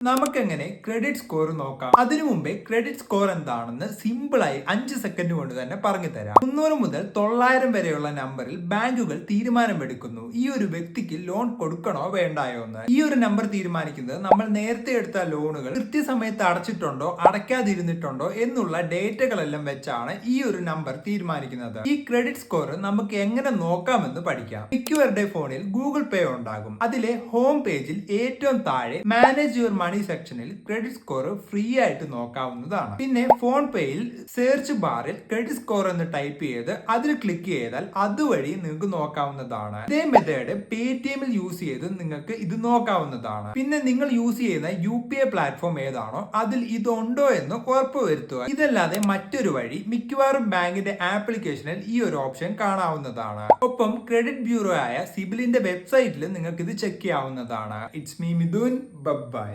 നമുക്കെങ്ങനെ credit score നോക്കാം? അതിനു മുമ്പേ ക്രെഡിറ്റ് സ്കോർ എന്താണെന്ന് സിമ്പിളായി 5 സെക്കൻഡ് കൊണ്ട് തന്നെ പറഞ്ഞു തരാം. 300 മുതൽ 900 വരെയുള്ള നമ്പറിൽ ബാങ്കുകൾ തീരുമാനമെടുക്കുന്നു ഈ ഒരു വ്യക്തിക്ക് ലോൺ കൊടുക്കണോ വേണ്ടായോ എന്ന്. ഈ ഒരു നമ്പർ തീരുമാനിക്കുന്നത് നമ്മൾ നേരത്തെ എടുത്ത ലോണുകൾ കൃത്യസമയത്ത് അടച്ചിട്ടുണ്ടോ അടയ്ക്കാതിരുന്നിട്ടുണ്ടോ എന്നുള്ള ഡേറ്റകളെല്ലാം വെച്ചാണ് ഈ ഒരു നമ്പർ തീരുമാനിക്കുന്നത്. ഈ ക്രെഡിറ്റ് സ്കോർ നമുക്ക് എങ്ങനെ നോക്കാമെന്ന് പഠിക്കാം. മിക്കവരുടെ ഫോണിൽ ഗൂഗിൾ പേ ഉണ്ടാകും. അതിലെ ഹോം പേജിൽ ഏറ്റവും താഴെ മാനേജ് യുവർ മണി സെക്ഷനിൽ ക്രെഡിറ്റ് സ്കോർ ഫ്രീ ആയിട്ട് നോക്കാവുന്നതാണ്. പിന്നെ ഫോൺ പേയിൽ സെർച്ച് ബാറിൽ ക്രെഡിറ്റ് സ്കോർ എന്ന് ടൈപ്പ് ചെയ്ത് അതിൽ ക്ലിക്ക് ചെയ്താൽ അതുവഴി നിങ്ങൾക്ക് നോക്കാവുന്നതാണ്. ഇതേ മെത്തേഡ് പേടിഎമ്മിൽ യൂസ് ചെയ്ത് നിങ്ങൾക്ക് ഇത് നോക്കാവുന്നതാണ്. പിന്നെ നിങ്ങൾ യൂസ് ചെയ്യുന്ന UPI പ്ലാറ്റ്ഫോം ഏതാണോ അതിൽ ഇതുണ്ടോ എന്ന് ഉറപ്പുവരുത്തുക. ഇതല്ലാതെ മറ്റൊരു വഴി മിക്കവാറും ബാങ്കിന്റെ ആപ്ലിക്കേഷനിൽ ഈ ഒരു ഓപ്ഷൻ കാണാവുന്നതാണ്. ഒപ്പം ക്രെഡിറ്റ് ബ്യൂറോ ആയ സിബിലിന്റെ വെബ്സൈറ്റിൽ നിങ്ങൾക്ക് ഇത് ചെക്ക് ചെയ്യാവുന്നതാണ്. It's me Mithun. ബൈ.